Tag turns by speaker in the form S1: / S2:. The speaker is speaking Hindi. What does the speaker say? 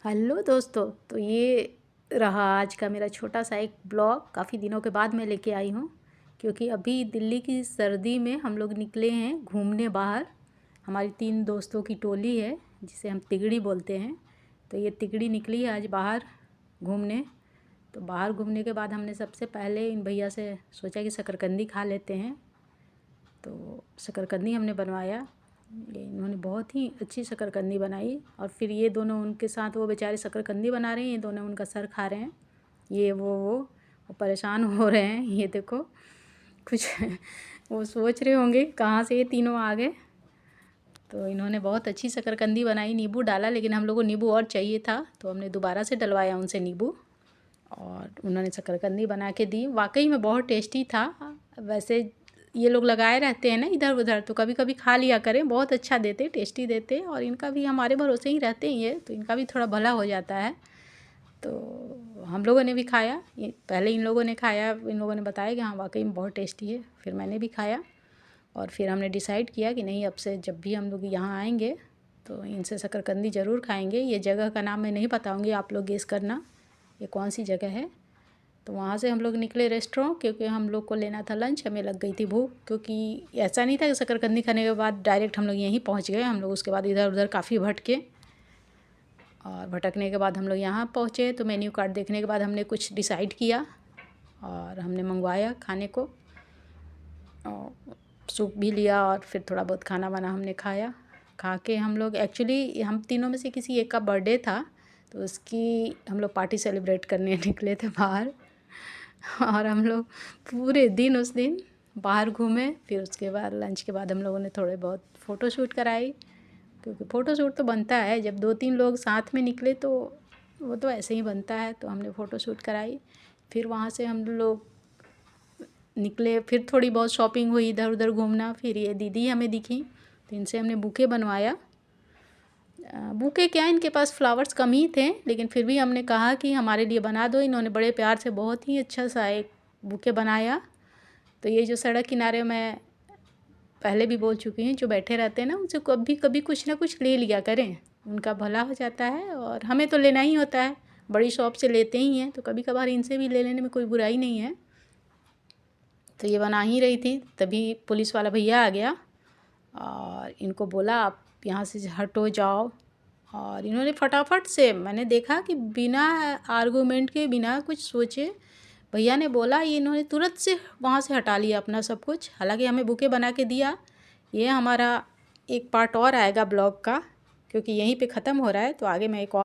S1: हेलो दोस्तों, तो ये रहा आज का मेरा छोटा सा एक ब्लॉग। काफ़ी दिनों के बाद मैं लेके आई हूँ, क्योंकि अभी दिल्ली की सर्दी में हम लोग निकले हैं घूमने बाहर। हमारी 3 दोस्तों की टोली है, जिसे हम तिगड़ी बोलते हैं। तो ये तिगड़ी निकली है आज बाहर घूमने। तो बाहर घूमने के बाद हमने सबसे पहले इन भैया से सोचा कि शकरकंदी खा लेते हैं। तो शकरकंदी हमने बनवाया। ये इन्होंने बहुत ही अच्छी शकरकंदी बनाई। और फिर ये दोनों उनके साथ, वो बेचारे शकरकंदी बना रहे हैं, ये दोनों उनका सर खा रहे हैं। ये वो परेशान हो रहे हैं। ये देखो कुछ वो सोच रहे होंगे कहाँ से ये तीनों आ गए। तो इन्होंने बहुत अच्छी शकरकंदी बनाई, नींबू डाला, लेकिन हम लोग को नींबू और चाहिए था, तो हमने दोबारा से डलवाया उनसे नींबू। और उन्होंने शकरकंदी बना के दी। वाकई में बहुत टेस्टी था। वैसे ये लोग लगाए रहते हैं ना इधर उधर, तो कभी कभी खा लिया करें। बहुत अच्छा देते, टेस्टी देते, और इनका भी हमारे भरोसे ही रहते ही है, तो इनका भी थोड़ा भला हो जाता है। तो हम लोगों ने भी खाया। पहले इन लोगों ने खाया, इन लोगों ने बताया कि हाँ वाकई में बहुत टेस्टी है। फिर मैंने भी खाया, और फिर हमने डिसाइड किया कि नहीं, अब से जब भी हम लोग यहाँ आएंगे तो इनसे शकरकंदी ज़रूर खाएंगे। ये जगह का नाम मैं नहीं बताऊँगी, आप लोग गेस करना ये कौन सी जगह है। तो वहाँ से हम लोग निकले रेस्टोरेंट, क्योंकि हम लोग को लेना था लंच। हमें लग गई थी भूख, क्योंकि ऐसा नहीं था कि शकरकंदी खाने के बाद डायरेक्ट हम लोग यहीं पहुँच गए। हम लोग उसके बाद इधर उधर काफ़ी भटके, और भटकने के बाद हम लोग यहाँ पहुँचे। तो मेन्यू कार्ड देखने के बाद हमने कुछ डिसाइड किया, और हमने मंगवाया खाने को, और सूप भी लिया, और फिर थोड़ा बहुत खाना वाना हमने खाया। खा के हम लोग, एक्चुअली हम तीनों में से किसी एक का बर्थडे था, तो उसकी हम लोग पार्टी सेलिब्रेट करने निकले थे बाहर। और हम लोग पूरे दिन उस दिन बाहर घूमे। फिर उसके बाद लंच के बाद हम लोगों ने थोड़े बहुत फ़ोटो शूट कराई, क्योंकि फ़ोटो शूट तो बनता है जब 2-3 लोग साथ में निकले, तो वो तो ऐसे ही बनता है। तो हमने फ़ोटो शूट कराई। फिर वहाँ से हम लोग निकले, फिर थोड़ी बहुत शॉपिंग हुई, इधर उधर घूमना। फिर ये दीदी हमें दिखी, तो इनसे हमने बुके बनवाया। बुके क्या, इनके पास फ्लावर्स कम ही थे, लेकिन फिर भी हमने कहा कि हमारे लिए बना दो। इन्होंने बड़े प्यार से बहुत ही अच्छा सा एक बुके बनाया। तो ये जो सड़क किनारे, मैं पहले भी बोल चुकी हूँ, जो बैठे रहते हैं ना, उनसे कभी कभी कुछ ना कुछ ले लिया करें, उनका भला हो जाता है। और हमें तो लेना ही होता है, बड़ी शॉप से लेते ही हैं, तो कभी कभार इनसे भी ले लेने में कोई बुराई नहीं है। तो ये बना ही रही थी, तभी पुलिस वाला भैया आ गया और इनको बोला आप यहाँ से हटो जाओ। और इन्होंने फटाफट से, मैंने देखा कि बिना आर्गूमेंट के, बिना कुछ सोचे, भैया ने बोला, ये इन्होंने तुरंत से वहाँ से हटा लिया अपना सब कुछ। हालांकि हमें बुके बना के दिया। ये हमारा एक पार्ट और आएगा ब्लॉग का, क्योंकि यहीं पे ख़त्म हो रहा है, तो आगे मैं एक और